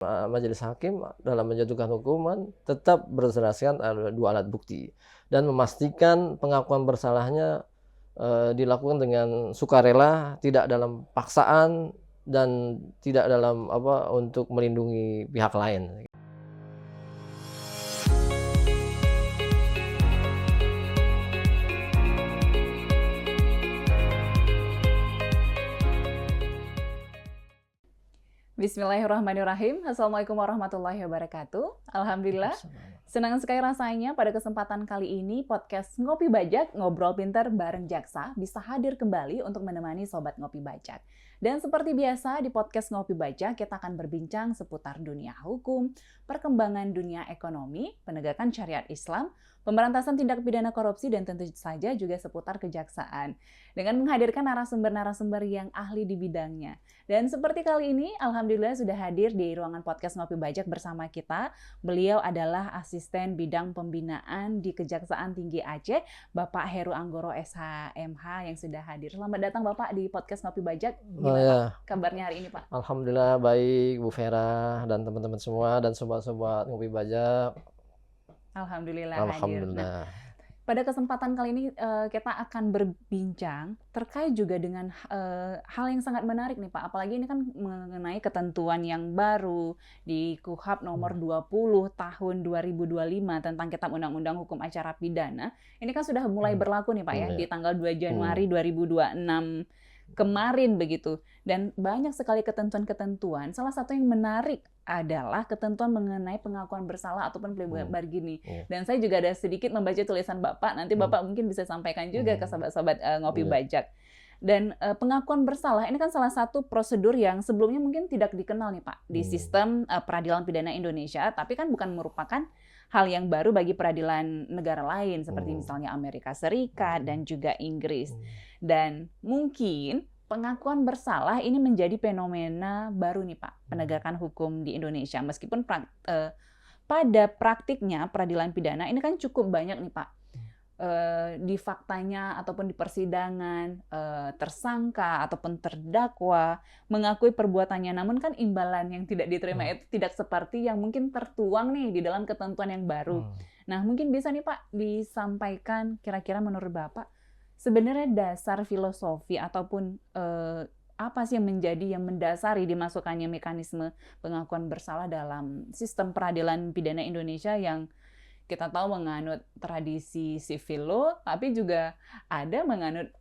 Majelis hakim dalam menjatuhkan hukuman tetap berdasarkan dua alat bukti dan memastikan pengakuan bersalahnya dilakukan dengan sukarela, tidak dalam paksaan dan tidak dalam untuk melindungi pihak lain. Bismillahirrahmanirrahim. Assalamualaikum warahmatullahi wabarakatuh. Alhamdulillah, senang sekali rasanya pada kesempatan kali ini podcast Ngopi Bajak, Ngobrol Pintar bareng Jaksa bisa hadir kembali untuk menemani Sobat Ngopi Bajak. Dan seperti biasa di podcast Ngopi Bajak kita akan berbincang seputar dunia hukum, perkembangan dunia ekonomi, penegakan syariat Islam, pemberantasan tindak pidana korupsi, dan tentu saja juga seputar kejaksaan. Dengan menghadirkan narasumber-narasumber yang ahli di bidangnya. Dan seperti kali ini, alhamdulillah sudah hadir di ruangan podcast Ngopi Bajak bersama kita. Beliau adalah asisten bidang pembinaan di Kejaksaan Tinggi Aceh, Bapak Heru Anggoro SHMH yang sudah hadir. Selamat datang Bapak di podcast Ngopi Bajak. Gimana kabarnya hari ini Pak? Alhamdulillah baik Bu Vera dan teman-teman semua dan sobat-sobat Ngopi Bajak. Alhamdulillah hadir. Nah, pada kesempatan kali ini kita akan berbincang terkait juga dengan hal yang sangat menarik nih Pak. Apalagi ini kan mengenai ketentuan yang baru di KUHP nomor 20 tahun 2025 tentang Kitab Undang-Undang Hukum Acara Pidana. Ini kan sudah mulai berlaku nih Pak ya di tanggal 2 Januari 2026 kemarin begitu. Dan banyak sekali ketentuan-ketentuan. Salah satu yang menarik adalah ketentuan mengenai pengakuan bersalah ataupun plea bargaining. Dan saya juga ada sedikit membaca tulisan Bapak, nanti Bapak mungkin bisa sampaikan juga ke sahabat-sahabat Ngopi Bajak. Dan pengakuan bersalah ini kan salah satu prosedur yang sebelumnya mungkin tidak dikenal nih Pak di sistem peradilan pidana Indonesia, tapi kan bukan merupakan hal yang baru bagi peradilan negara lain seperti misalnya Amerika Serikat dan juga Inggris. Dan mungkin pengakuan bersalah ini menjadi fenomena baru nih Pak, penegakan hukum di Indonesia. Meskipun pada praktiknya peradilan pidana ini kan cukup banyak nih Pak. Di faktanya ataupun di persidangan, tersangka ataupun terdakwa mengakui perbuatannya. Namun kan imbalan yang tidak diterima itu tidak seperti yang mungkin tertuang nih di dalam ketentuan yang baru. Nah mungkin bisa nih Pak disampaikan kira-kira menurut Bapak, sebenarnya dasar filosofi ataupun apa sih yang mendasari dimasukkannya mekanisme pengakuan bersalah dalam sistem peradilan pidana Indonesia yang kita tahu menganut tradisi civil law, tapi juga ada menganut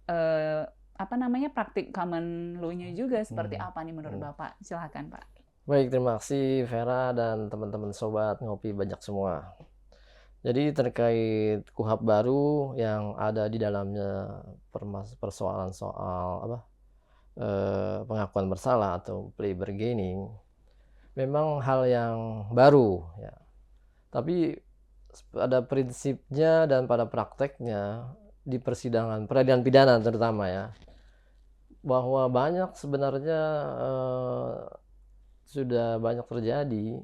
praktik common law-nya juga. Seperti apa nih menurut Bapak? Silakan Pak. Baik, terima kasih Vera dan teman-teman sobat Ngopi Bajak semua. Jadi terkait KUHP baru yang ada di dalamnya persoalan soal pengakuan bersalah atau plea bargaining memang hal yang baru ya. Tapi pada prinsipnya dan pada prakteknya di persidangan peradilan pidana terutama ya, bahwa banyak sebenarnya sudah banyak terjadi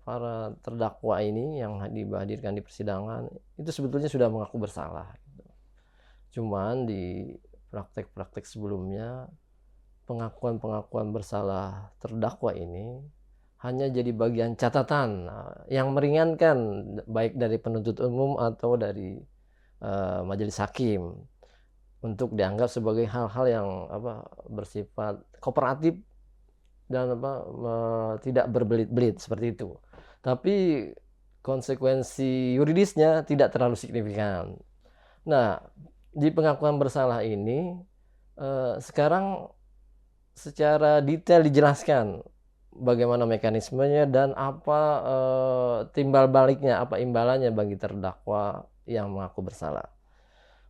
para terdakwa ini yang dihadirkan di persidangan itu sebetulnya sudah mengaku bersalah. Cuman di praktek-praktek sebelumnya pengakuan bersalah terdakwa ini hanya jadi bagian catatan yang meringankan baik dari penuntut umum atau dari majelis hakim untuk dianggap sebagai hal-hal yang bersifat kooperatif dan tidak berbelit-belit seperti itu. Tapi konsekuensi yuridisnya tidak terlalu signifikan. Nah, di pengakuan bersalah ini sekarang secara detail dijelaskan bagaimana mekanismenya dan apa timbal baliknya, apa imbalannya bagi terdakwa yang mengaku bersalah.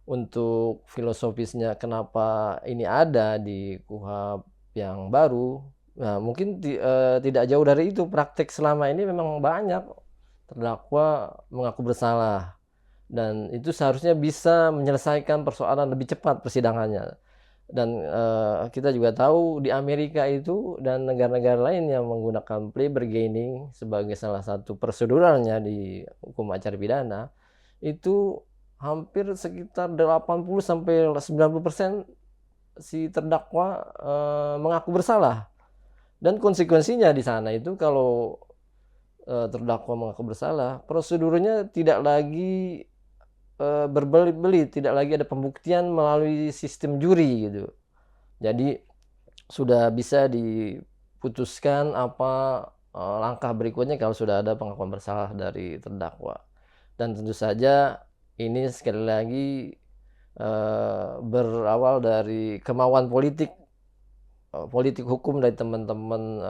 Untuk filosofisnya kenapa ini ada di KUHP yang baru, nah mungkin tidak jauh dari itu. Praktek selama ini memang banyak terdakwa mengaku bersalah dan itu seharusnya bisa menyelesaikan persoalan lebih cepat persidangannya. Dan kita juga tahu di Amerika itu dan negara-negara lain yang menggunakan plea bargaining sebagai salah satu proseduralnya di hukum acara pidana, itu hampir sekitar 80-90% si terdakwa mengaku bersalah. Dan konsekuensinya di sana itu kalau terdakwa mengaku bersalah, prosedurnya tidak lagi berbelit-belit, tidak lagi ada pembuktian melalui sistem juri gitu. Jadi sudah bisa diputuskan apa langkah berikutnya kalau sudah ada pengakuan bersalah dari terdakwa. Dan tentu saja ini sekali lagi berawal dari kemauan politik hukum dari teman-teman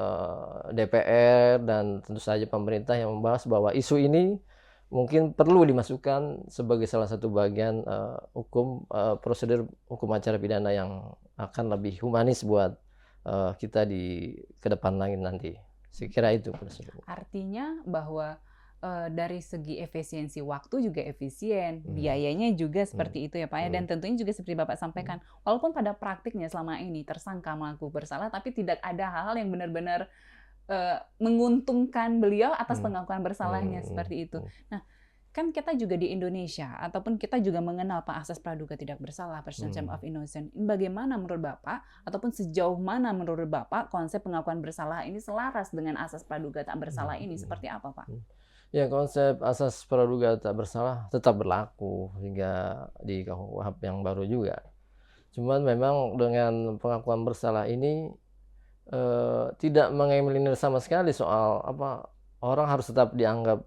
DPR dan tentu saja pemerintah yang membahas bahwa isu ini mungkin perlu dimasukkan sebagai salah satu bagian prosedur hukum acara pidana yang akan lebih humanis buat kita di ke depan lagi nanti. Saya kira itu prosedur. Artinya bahwa dari segi efisiensi waktu juga efisien, biayanya juga seperti itu ya Pak ya, dan tentunya juga seperti Bapak sampaikan, walaupun pada praktiknya selama ini tersangka mengaku bersalah, tapi tidak ada hal-hal yang benar-benar menguntungkan beliau atas pengakuan bersalahnya seperti itu. Nah, kan kita juga di Indonesia, ataupun kita juga mengenal Pak asas praduga tidak bersalah, presumption of innocence. Bagaimana menurut Bapak, ataupun sejauh mana menurut Bapak konsep pengakuan bersalah ini selaras dengan asas praduga tak bersalah ini? Seperti apa Pak? Ya, konsep asas praduga tak bersalah tetap berlaku hingga di KUHP yang baru juga. Cuman memang dengan pengakuan bersalah ini tidak mengeliminir sama sekali soal orang harus tetap dianggap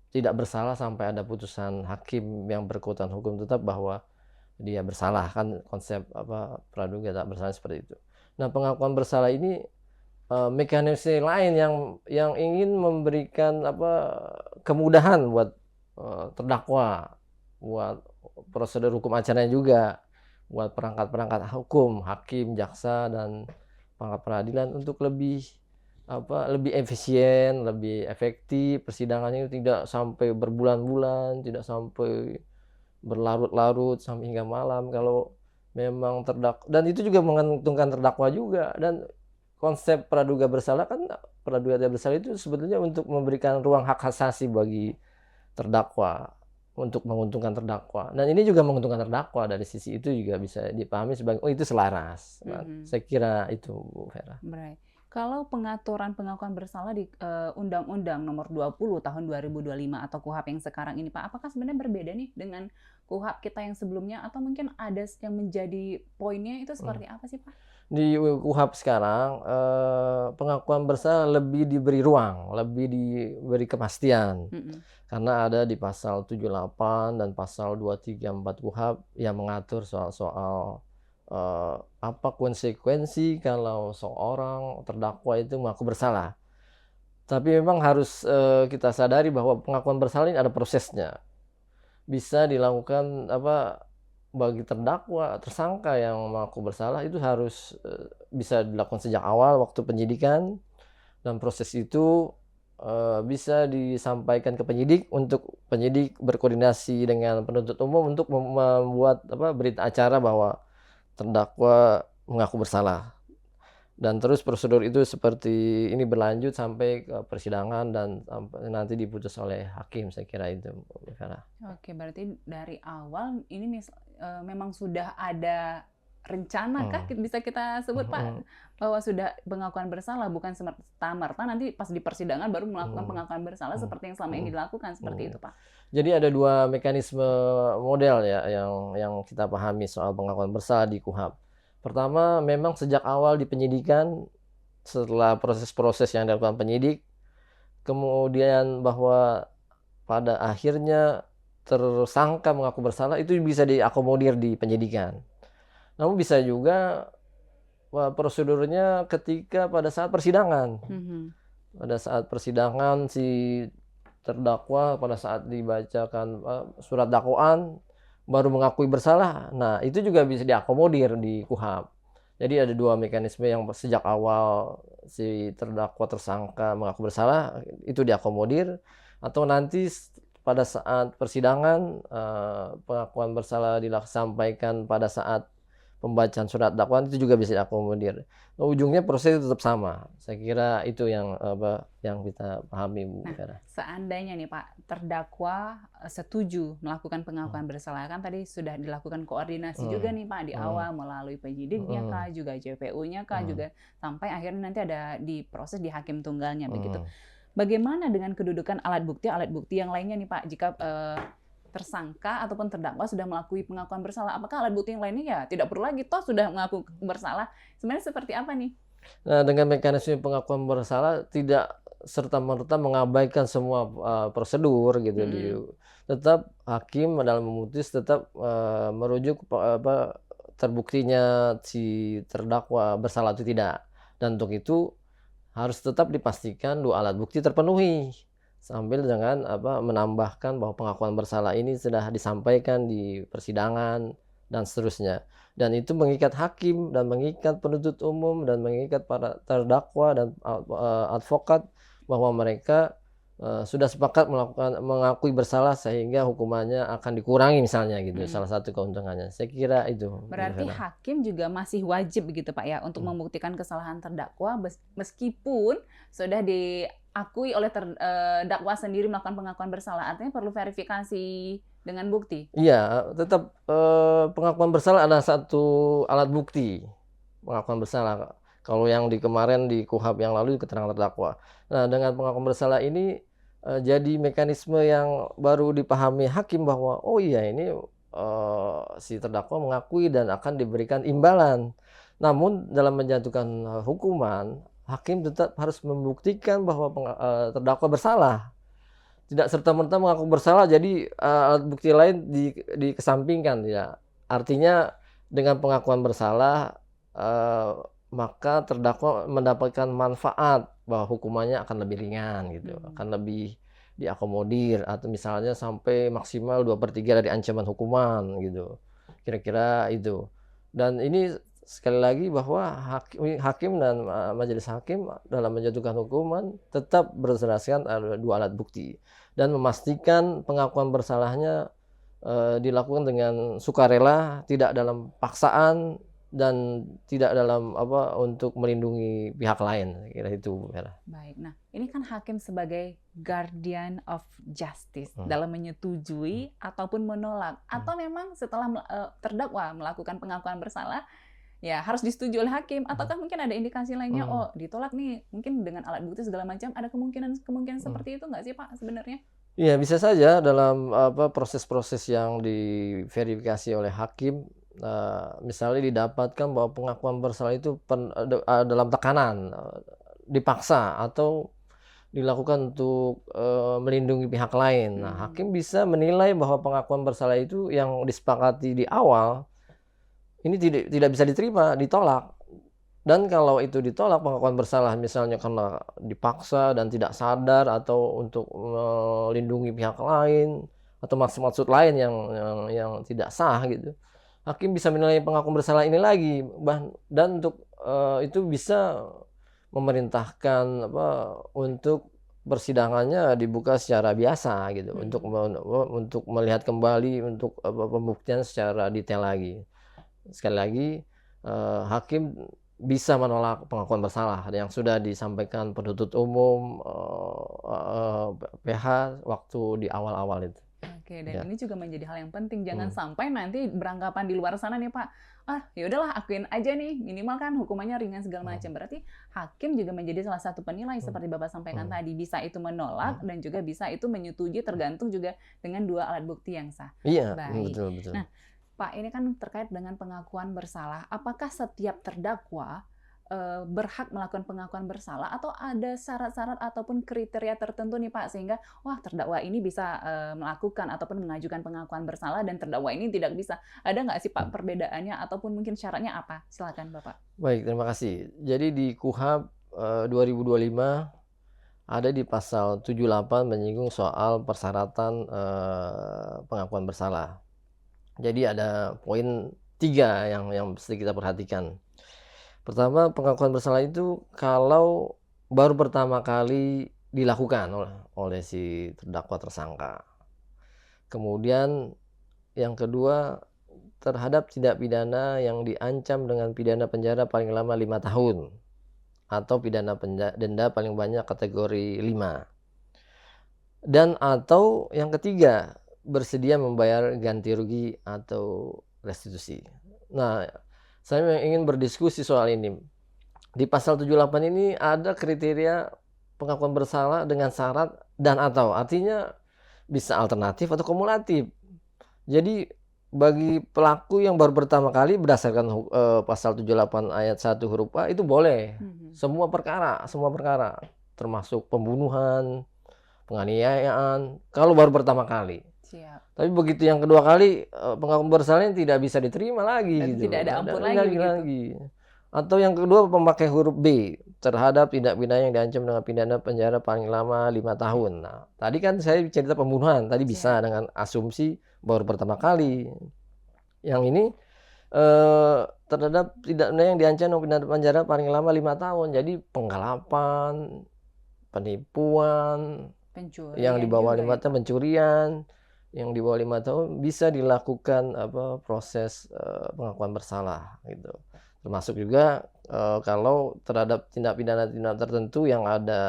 tidak bersalah sampai ada putusan hakim yang berkekuatan hukum tetap bahwa dia bersalah, kan konsep praduga tak bersalah seperti itu. Nah, pengakuan bersalah ini mekanisme lain yang ingin memberikan kemudahan buat terdakwa, buat prosedur hukum acaranya juga, buat perangkat-perangkat hukum, hakim, jaksa dan perangkat peradilan untuk lebih efisien, lebih efektif persidangannya, tidak sampai berbulan-bulan, tidak sampai berlarut-larut sampai hingga malam kalau memang dan itu juga menguntungkan terdakwa juga. Dan konsep praduga bersalah praduga tidak bersalah itu sebetulnya untuk memberikan ruang hak asasi bagi terdakwa untuk menguntungkan terdakwa, dan ini juga menguntungkan terdakwa. Dari sisi itu juga bisa dipahami sebagai itu selaras. Saya kira itu, Bu Vera. Baik. Kalau pengaturan pengakuan bersalah di Undang-Undang Nomor 20 Tahun 2025 atau KUHP yang sekarang ini Pak, apakah sebenarnya berbeda nih dengan KUHP kita yang sebelumnya, atau mungkin ada yang menjadi poinnya itu seperti apa sih Pak? Di KUHP sekarang pengakuan bersalah lebih diberi ruang, lebih diberi kepastian. Karena ada di pasal 78 dan pasal 234 KUHP yang mengatur soal apa konsekuensi kalau seorang terdakwa itu mengaku bersalah. Tapi memang harus kita sadari bahwa pengakuan bersalah ini ada prosesnya. Bisa dilakukan bagi terdakwa, tersangka yang mengaku bersalah itu harus bisa dilakukan sejak awal waktu penyidikan, dan proses itu bisa disampaikan ke penyidik untuk penyidik berkoordinasi dengan penuntut umum untuk membuat berita acara bahwa terdakwa mengaku bersalah. Dan terus prosedur itu seperti ini berlanjut sampai ke persidangan dan nanti diputus oleh hakim. Saya kira itu, Vera. Oke, berarti dari awal ini memang sudah ada rencana kah bisa kita sebut Pak, bahwa sudah pengakuan bersalah, bukan serta-merta nanti pas di persidangan baru melakukan pengakuan bersalah seperti yang selama ini dilakukan, seperti itu Pak? Jadi ada dua mekanisme model ya yang kita pahami soal pengakuan bersalah di KUHP. Pertama, memang sejak awal di penyidikan, setelah proses-proses yang dilakukan penyidik, kemudian bahwa pada akhirnya tersangka mengaku bersalah, itu bisa diakomodir di penyidikan. Namun bisa juga prosedurnya ketika pada saat persidangan. Pada saat persidangan si terdakwa pada saat dibacakan surat dakwaan baru mengakui bersalah. Nah, itu juga bisa diakomodir di KUHP. Jadi ada dua mekanisme yang sejak awal si terdakwa tersangka mengaku bersalah itu diakomodir, atau nanti pada saat persidangan pengakuan bersalah disampaikan pada saat pembacaan surat dakwaan itu juga bisa diakomodir. Ujungnya proses tetap sama. Saya kira itu yang yang kita pahami, Bu Nah, Vera. seandainya nih Pak, terdakwa setuju melakukan pengakuan bersalah, kan tadi sudah dilakukan koordinasi juga nih Pak di awal melalui penyidiknya kah, juga JPU-nya kah, juga sampai akhirnya nanti ada diproses di hakim tunggalnya begitu. Bagaimana dengan kedudukan alat bukti yang lainnya nih Pak, jika tersangka ataupun terdakwa sudah melakukan pengakuan bersalah, apakah alat bukti yang lainnya ya tidak perlu lagi, toh sudah mengaku bersalah. Sebenarnya seperti apa nih? Nah, dengan mekanisme pengakuan bersalah tidak serta-merta mengabaikan semua prosedur gitu. Tetap hakim dalam memutus tetap merujuk terbuktinya si terdakwa bersalah atau tidak. Dan untuk itu harus tetap dipastikan dua alat bukti terpenuhi. Sambil dengan menambahkan bahwa pengakuan bersalah ini sudah disampaikan di persidangan dan seterusnya. Dan itu mengikat hakim dan mengikat penuntut umum dan mengikat para terdakwa dan advokat bahwa mereka sudah sepakat mengakui bersalah sehingga hukumannya akan dikurangi misalnya gitu. Salah satu keuntungannya. Saya kira itu. Berarti hakim juga masih wajib begitu Pak ya untuk membuktikan kesalahan terdakwa meskipun sudah diakui oleh terdakwa sendiri melakukan pengakuan bersalah. Artinya perlu verifikasi dengan bukti. Iya, tetap pengakuan bersalah adalah satu alat bukti pengakuan bersalah. Kalau yang kemarin di KUHP yang lalu keterangan terdakwa. Nah, dengan pengakuan bersalah ini jadi mekanisme yang baru dipahami hakim bahwa oh iya ini si terdakwa mengakui dan akan diberikan imbalan. Namun dalam menjatuhkan hukuman, hakim tetap harus membuktikan bahwa terdakwa bersalah. Tidak serta-merta mengaku bersalah jadi alat bukti lain dikesampingkan ya. Artinya dengan pengakuan bersalah maka terdakwa mendapatkan manfaat bahwa hukumannya akan lebih ringan gitu, akan lebih diakomodir atau misalnya sampai maksimal 2/3 dari ancaman hukuman gitu. Kira-kira itu. Dan ini sekali lagi bahwa hakim dan majelis hakim dalam menjatuhkan hukuman tetap berdasarkan dua alat bukti dan memastikan pengakuan bersalahnya dilakukan dengan sukarela, tidak dalam paksaan dan tidak dalam untuk melindungi pihak lain. Kira itu, Vera. Baik. Nah, ini kan hakim sebagai guardian of justice dalam menyetujui ataupun menolak, atau memang setelah terdakwa melakukan pengakuan bersalah ya harus disetujui oleh hakim, ataukah mungkin ada indikasi lainnya oh ditolak nih, mungkin dengan alat bukti segala macam, ada kemungkinan seperti itu nggak sih Pak sebenarnya? Iya, bisa saja dalam proses-proses yang diverifikasi oleh hakim. Misalnya didapatkan bahwa pengakuan bersalah itu dalam tekanan, dipaksa atau dilakukan untuk melindungi pihak lain. Nah, hakim bisa menilai bahwa pengakuan bersalah itu yang disepakati di awal ini tidak bisa diterima, ditolak. Dan kalau itu ditolak pengakuan bersalah misalnya karena dipaksa dan tidak sadar atau untuk melindungi pihak lain atau maksud-maksud lain yang tidak sah gitu. Hakim bisa menilai pengakuan bersalah ini lagi dan untuk itu bisa memerintahkan untuk persidangannya dibuka secara biasa gitu untuk melihat kembali untuk pembuktian secara detail lagi. Sekali lagi hakim bisa menolak pengakuan bersalah yang sudah disampaikan penuntut umum PH waktu di awal-awal itu. Oke, dan ini juga menjadi hal yang penting. Jangan sampai nanti beranggapan di luar sana nih Pak, ya udahlah akuin aja nih, minimal kan hukumannya ringan segala macam. Berarti hakim juga menjadi salah satu penilai seperti Bapak sampaikan tadi. Bisa itu menolak dan juga bisa itu menyetujui, tergantung juga dengan dua alat bukti yang sah. Iya, baik. betul. Nah, Pak, ini kan terkait dengan pengakuan bersalah. Apakah setiap terdakwa berhak melakukan pengakuan bersalah atau ada syarat-syarat ataupun kriteria tertentu nih Pak sehingga wah terdakwa ini bisa melakukan ataupun mengajukan pengakuan bersalah dan terdakwa ini tidak bisa. Ada nggak sih Pak perbedaannya ataupun mungkin syaratnya apa? Silakan Bapak. Baik, terima kasih. Jadi di KUHP 2025 ada di pasal 78 menyinggung soal persyaratan pengakuan bersalah. Jadi ada poin 3 yang mesti kita perhatikan. Pertama, pengakuan bersalah itu kalau baru pertama kali dilakukan oleh si terdakwa tersangka. Kemudian yang kedua, terhadap tindak pidana yang diancam dengan pidana penjara paling lama 5 tahun atau pidana denda paling banyak kategori 5. Dan atau yang ketiga, bersedia membayar ganti rugi atau restitusi. Nah, saya ingin berdiskusi soal ini. Di pasal 78 ini ada kriteria pengakuan bersalah dengan syarat dan atau, artinya bisa alternatif atau kumulatif. Jadi bagi pelaku yang baru pertama kali berdasarkan pasal 78 ayat 1 huruf A itu boleh. Semua perkara termasuk pembunuhan, penganiayaan, kalau baru pertama kali. Siap. Tapi begitu yang kedua kali pengakuan bersalahnya tidak bisa diterima lagi Dan gitu. tidak ada ampun lagi. Atau yang kedua memakai huruf B terhadap tindak pidana yang diancam dengan pidana penjara paling lama 5 tahun. Nah, tadi kan saya cerita pembunuhan, tadi bisa dengan asumsi baru pertama kali. Yang ini terhadap tindak pidana yang diancam dengan pidana penjara paling lama 5 tahun. Jadi penggelapan, penipuan, pencurian yang di bawah 5 tahun, pencurian, yang di bawah 5 tahun bisa dilakukan proses pengakuan bersalah gitu. Termasuk juga kalau terhadap tindak pidana tertentu yang ada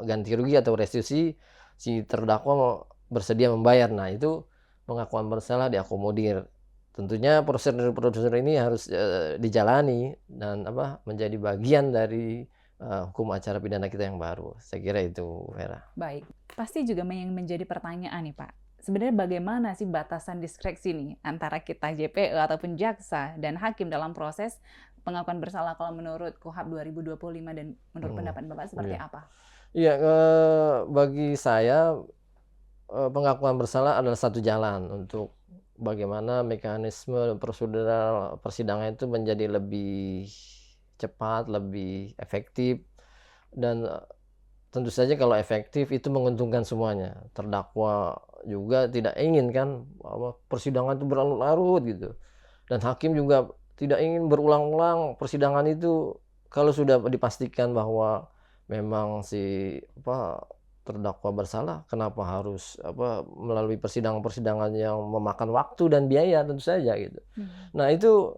ganti rugi atau restitusi, si terdakwa bersedia membayar. Nah, itu pengakuan bersalah diakomodir. Tentunya prosedur ini harus dijalani dan menjadi bagian dari hukum acara pidana kita yang baru. Saya kira itu, Vera. Baik, pasti juga yang menjadi pertanyaan nih Pak. Sebenarnya bagaimana sih batasan diskresi nih antara kita JPE ataupun jaksa dan hakim dalam proses pengakuan bersalah kalau menurut KUHP 2025 dan menurut pendapat Bapak seperti apa? Iya, bagi saya pengakuan bersalah adalah satu jalan untuk bagaimana mekanisme prosedural persidangan itu menjadi lebih cepat, lebih efektif, dan tentu saja kalau efektif itu menguntungkan semuanya. Terdakwa juga tidak ingin kan bahwa persidangan itu berlarut-larut gitu. Dan hakim juga tidak ingin berulang-ulang persidangan itu kalau sudah dipastikan bahwa memang si terdakwa bersalah, kenapa harus melalui persidangan-persidangan yang memakan waktu dan biaya tentu saja gitu. Nah, itu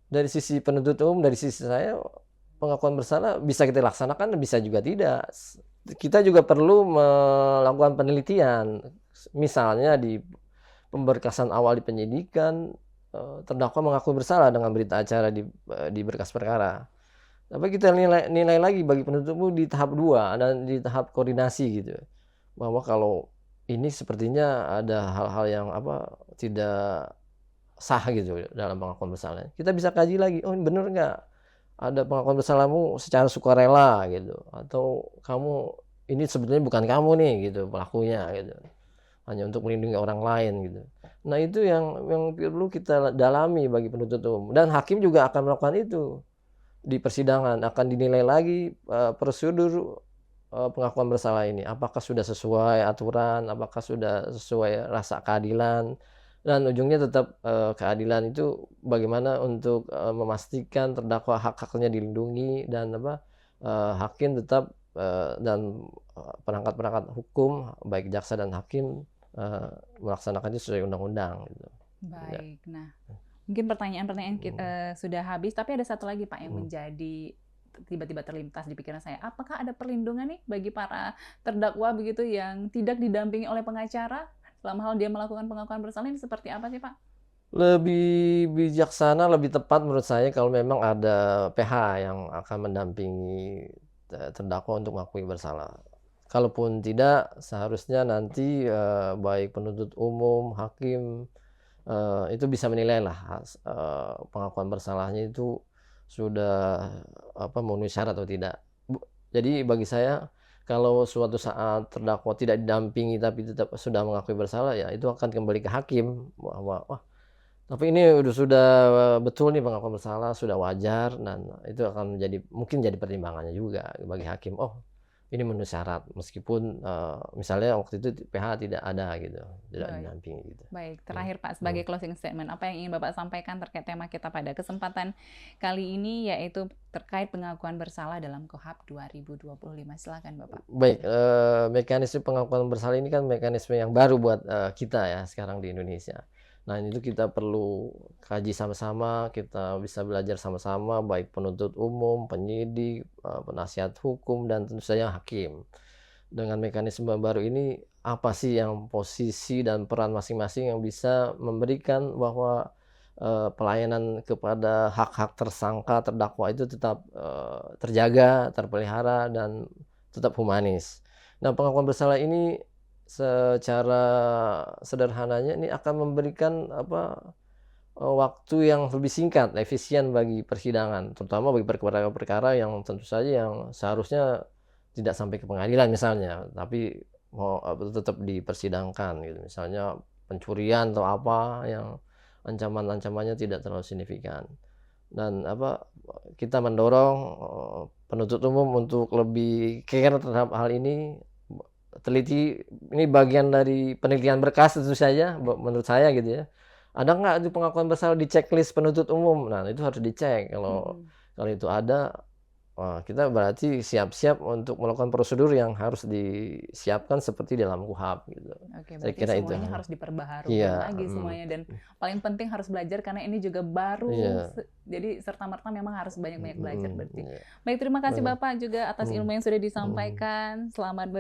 dari sisi penuntut umum, dari sisi saya pengakuan bersalah bisa kita laksanakan, bisa juga tidak. Kita juga perlu melakukan penelitian, misalnya di pemberkasan awal di penyidikan terdakwa mengaku bersalah dengan berita acara di berkas perkara. Tapi kita nilai lagi bagi penuntut umum di tahap 2 dan di tahap koordinasi gitu, bahwa kalau ini sepertinya ada hal-hal yang tidak sah gitu dalam pengakuan bersalah. Kita bisa kaji lagi, oh ini bener nggak ada pengakuan bersalahmu secara sukarela gitu, atau kamu ini sebetulnya bukan kamu nih gitu pelakunya gitu, hanya untuk melindungi orang lain gitu. Nah, itu yang perlu kita dalami bagi penuntut umum, dan hakim juga akan melakukan itu di persidangan, akan dinilai lagi prosedur pengakuan bersalah ini apakah sudah sesuai aturan, apakah sudah sesuai rasa keadilan. Dan ujungnya tetap keadilan itu bagaimana untuk memastikan terdakwa hak-haknya dilindungi, dan hakim tetap dan perangkat-perangkat hukum baik jaksa dan hakim melaksanakannya sesuai undang-undang gitu. Baik, nah mungkin pertanyaan-pertanyaan kita sudah habis, tapi ada satu lagi Pak yang menjadi tiba-tiba terlintas di pikiran saya. Apakah ada perlindungan nih bagi para terdakwa begitu yang tidak didampingi oleh pengacara selama hal dia melakukan pengakuan bersalah, ini seperti apa sih Pak? Lebih bijaksana, lebih tepat menurut saya kalau memang ada PH yang akan mendampingi terdakwa untuk mengakui bersalah. Kalaupun tidak, seharusnya nanti baik penuntut umum, hakim itu bisa menilai lah pengakuan bersalahnya itu sudah memenuhi syarat atau tidak. Jadi bagi saya, kalau suatu saat terdakwa tidak didampingi tapi tetap sudah mengakui bersalah, ya itu akan kembali ke hakim bahwa tapi ini sudah betul nih pengakuan bersalah, sudah wajar, dan itu akan mungkin jadi pertimbangannya juga bagi hakim. Oh, ini memenuhi syarat meskipun misalnya waktu itu PH tidak ada gitu, tidak didampingi gitu. Baik, terakhir Pak, sebagai closing statement, apa yang ingin Bapak sampaikan terkait tema kita pada kesempatan kali ini, yaitu terkait pengakuan bersalah dalam KUHP 2025. Silakan Bapak. Baik, mekanisme pengakuan bersalah ini kan mekanisme yang baru buat kita ya sekarang di Indonesia. Nah, itu kita perlu kaji sama-sama, kita bisa belajar sama-sama, baik penuntut umum, penyidik, penasihat hukum, dan tentu saja hakim. Dengan mekanisme baru ini, apa sih yang posisi dan peran masing-masing yang bisa memberikan bahwa pelayanan kepada hak-hak tersangka, terdakwa itu tetap terjaga, terpelihara, dan tetap humanis. Nah, pengakuan bersalah ini secara sederhananya ini akan memberikan waktu yang lebih singkat, efisien bagi persidangan, terutama bagi perkara-perkara yang tentu saja yang seharusnya tidak sampai ke pengadilan misalnya, tapi tetap dipersidangkan gitu. Misalnya pencurian atau apa yang ancaman-ancamannya tidak terlalu signifikan. Dan kita mendorong penuntut umum untuk lebih care terhadap hal ini, teliti. Ini bagian dari penelitian berkas tentu saja menurut saya gitu ya. Ada nggak itu pengakuan bersalah di checklist penuntut umum? Nah, itu harus dicek. Kalau itu ada, kita berarti siap-siap untuk melakukan prosedur yang harus disiapkan seperti dalam KUHP gitu. Oke, Saya berarti kira itu. semuanya harus diperbaharui Iya, lagi semuanya, dan paling penting harus belajar karena ini juga baru, jadi serta-merta memang harus banyak-banyak belajar berarti. Baik, terima kasih Bapak juga atas ilmu yang sudah disampaikan. Selamat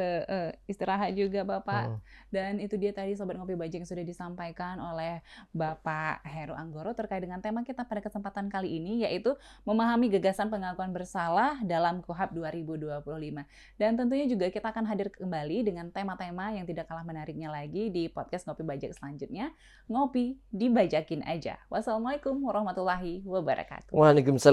istirahat juga Bapak. Dan itu dia tadi Sobat Ngopi Baja yang sudah disampaikan oleh Bapak Heru Anggoro terkait dengan tema kita pada kesempatan kali ini, yaitu memahami gagasan pengakuan bersalah dalam KUHP 2025. Dan tentunya juga kita akan hadir kembali dengan tema-tema yang tidak kalah menariknya lagi di podcast Ngopi Bajak selanjutnya. Ngopi dibajakin aja. Wassalamualaikum warahmatullahi wabarakatuh. Waalaikumsalam.